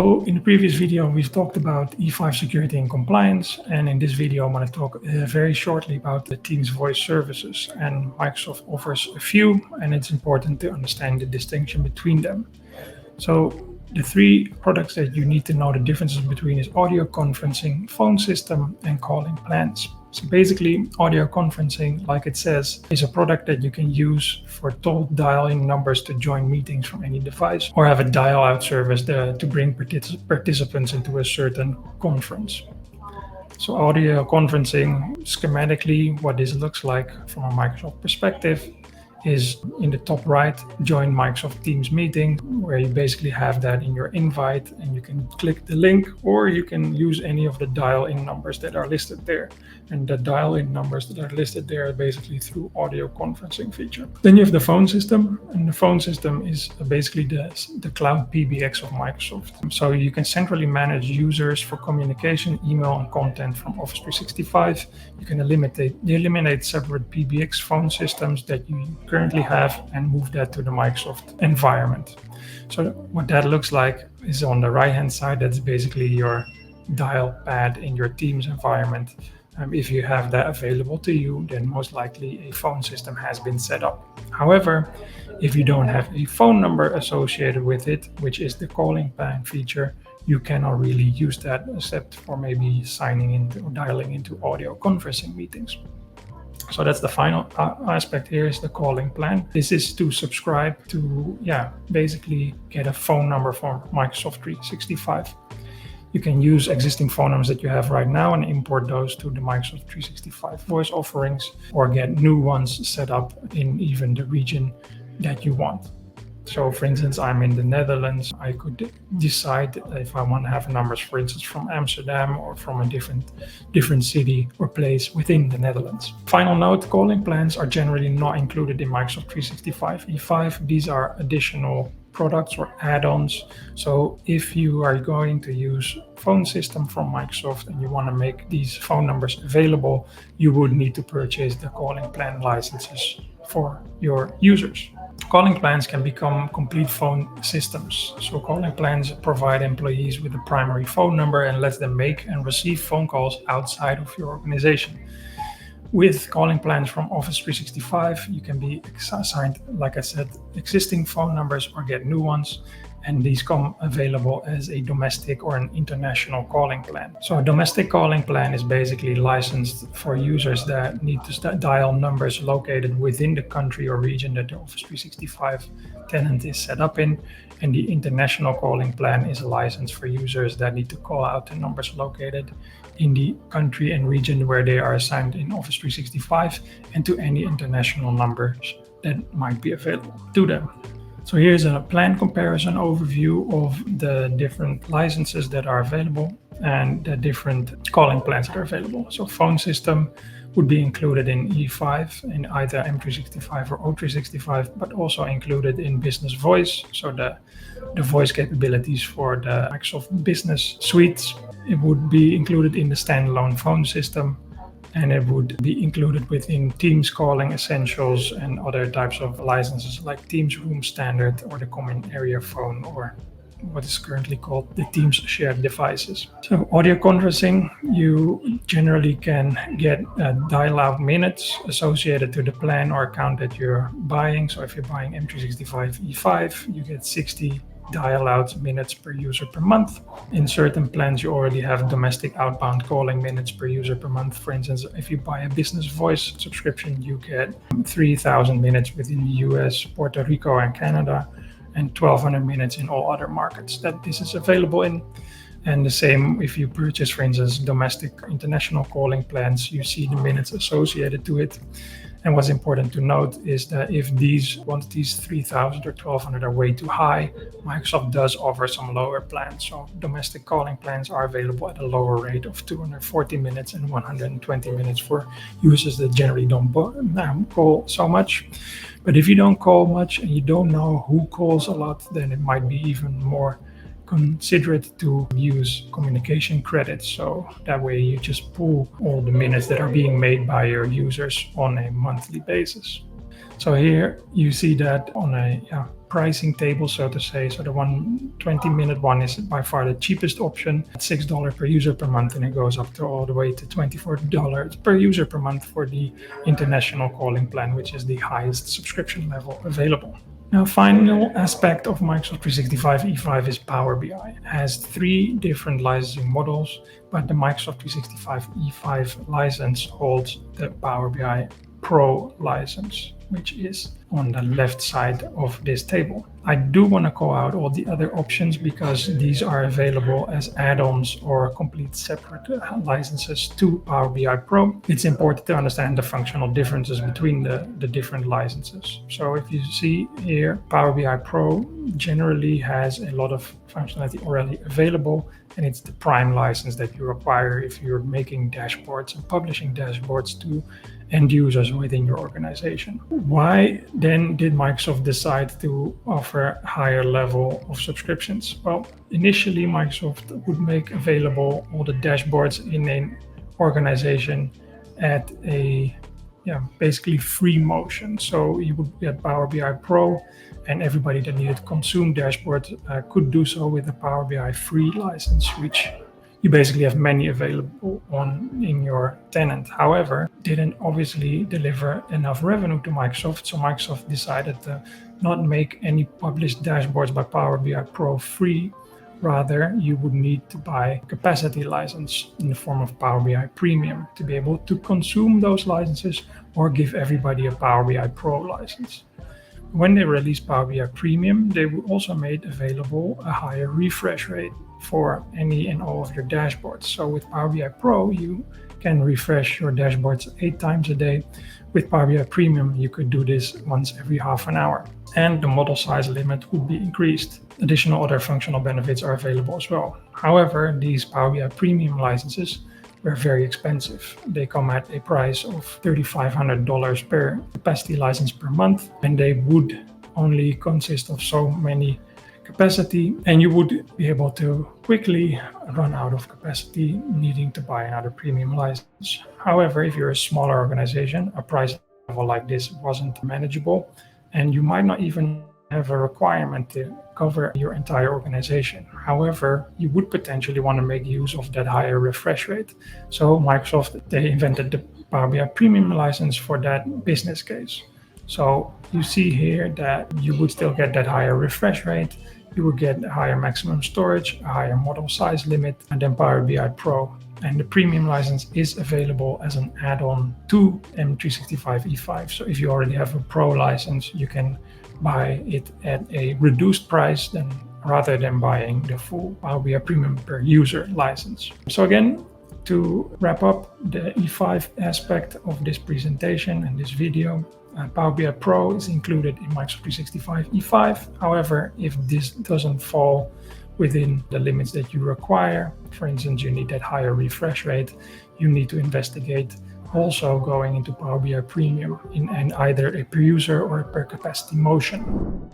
So in the previous video, we've talked about E5 security and compliance. And in this video, I'm going to talk very shortly about the Teams voice services. And Microsoft offers a few, and it's important to understand the distinction between them. So the three products that you need to know the differences between is audio conferencing, phone system, and calling plans. So basically, audio conferencing, like it says, is a product that you can use for toll dialing numbers to join meetings from any device, or have a dial-out service to bring participants into a certain conference. So audio conferencing, schematically, what this looks like from a Microsoft perspective is in the top right, join Microsoft Teams meeting, where you basically have that in your invite and you can click the link, or you can use any of the dial-in numbers that are listed there. And the dial-in numbers that are listed there are basically through audio conferencing feature. Then you have the phone system, and the phone system is basically the cloud PBX of Microsoft. So you can centrally manage users for communication, email, and content from Office 365. You can eliminate separate PBX phone systems that you currently have and move that to the Microsoft environment. So what that looks like is on the right hand side. That's basically your dial pad in your Teams environment. If you have that available to you, then most likely a phone system has been set up. However, if you don't have a phone number associated with it, which is the calling plan feature, you cannot really use that except for maybe signing in or dialing into audio conferencing meetings. So that's the final aspect here, is the calling plan. This is to subscribe to, basically get a phone number from Microsoft 365. You can use existing phone numbers that you have right now and import those to the Microsoft 365 Voice offerings, or get new ones set up in even the region that you want. So for instance, I'm in the Netherlands. I could decide if I want to have numbers, for instance, from Amsterdam or from a different city or place within the Netherlands. Final note, calling plans are generally not included in Microsoft 365 E5. These are additional products or add-ons. So if you are going to use phone system from Microsoft and you want to make these phone numbers available, you would need to purchase the calling plan licenses for your users. Calling plans can become complete phone systems. So calling plans provide employees with a primary phone number and lets them make and receive phone calls outside of your organization. With calling plans from Office 365, you can be assigned, like I said, existing phone numbers or get new ones. And these come available as a domestic or an international calling plan. So a domestic calling plan is basically licensed for users that need to dial numbers located within the country or region that the Office 365 tenant is set up in. And the international calling plan is a license for users that need to call out the numbers located in the country and region where they are assigned in Office 365, and to any international numbers that might be available to them. So here's a plan comparison overview of the different licenses that are available and the different calling plans that are available. So phone system would be included in E5 in either M365 or O365, but also included in Business Voice. So the voice capabilities for the Microsoft Business suites. It would be included in the standalone phone system, and it would be included within Teams Calling Essentials and other types of licenses like Teams Room Standard or the Common Area Phone, or what is currently called the Teams Shared Devices. So audio conferencing, you generally can get dial-out minutes associated to the plan or account that you're buying. So if you're buying M365 E5, you get 60 dial-out minutes per user per month. In certain plans, you already have domestic outbound calling minutes per user per month. For instance, if you buy a Business Voice subscription, you get 3,000 minutes within the US, Puerto Rico, and Canada, and 1,200 minutes in all other markets that this is available in. And the same if you purchase, for instance, domestic international calling plans, you see the minutes associated to it. And what's important to note is that once these 3,000 or 1,200 are way too high, Microsoft does offer some lower plans. So domestic calling plans are available at a lower rate of 240 minutes and 120 minutes for users that generally don't call so much. But if you don't call much and you don't know who calls a lot, then it might be even more considerate to use communication credits. So that way you just pull all the minutes that are being made by your users on a monthly basis. So here you see that on a pricing table, so to say. So the 20-minute one is by far the cheapest option at $6 per user per month, and it goes up to all the way to $24 per user per month for the international calling plan, which is the highest subscription level available. Now, final aspect of Microsoft 365 E5 is Power BI. It has 3 different licensing models, but the Microsoft 365 E5 license holds the Power BI Pro license, which is on the left side of this table. I do want to call out all the other options because these are available as add-ons or complete separate licenses to Power BI Pro. It's important to understand the functional differences between the different licenses. So if you see here, Power BI Pro generally has a lot of functionality already available, and it's the Prime license that you require if you're making dashboards and publishing dashboards to end users within your organization. Why then did Microsoft decide to offer higher level of subscriptions? Well, initially Microsoft would make available all the dashboards in an organization at a basically free motion. So you would get Power BI Pro, and everybody that needed to consume dashboards could do so with the Power BI free license, which you basically have many available in your tenant. However, didn't obviously deliver enough revenue to Microsoft, so Microsoft decided to not make any published dashboards by Power BI Pro free. Rather, you would need to buy capacity license in the form of Power BI Premium to be able to consume those licenses or give everybody a Power BI Pro license. When they released Power BI Premium, they also made available a higher refresh rate for any and all of your dashboards. So with Power BI Pro, you can refresh your dashboards 8 times a day. With Power BI Premium, you could do this once every half an hour. And the model size limit would be increased. Additional other functional benefits are available as well. However, these Power BI Premium licenses were very expensive. They come at a price of $3,500 per capacity license per month, and they would only consist of so many capacity, and you would be able to quickly run out of capacity, needing to buy another premium license. However, if you're a smaller organization, a price level like this wasn't manageable, and you might not even have a requirement to cover your entire organization. However, you would potentially want to make use of that higher refresh rate. So Microsoft, they invented the Power BI Premium license for that business case. So you see here that you would still get that higher refresh rate, you would get a higher maximum storage, a higher model size limit, and then Power BI Pro. And the premium license is available as an add-on to M365 E5. So if you already have a Pro license, you can buy it at a reduced price rather than buying the full Power BI Premium per user license. So again, to wrap up the E5 aspect of this presentation and this video, Power BI Pro is included in Microsoft 365 E5. However, if this doesn't fall within the limits that you require, for instance, you need that higher refresh rate, you need to investigate also going into Power BI Premium in either a per user or a per capacity motion.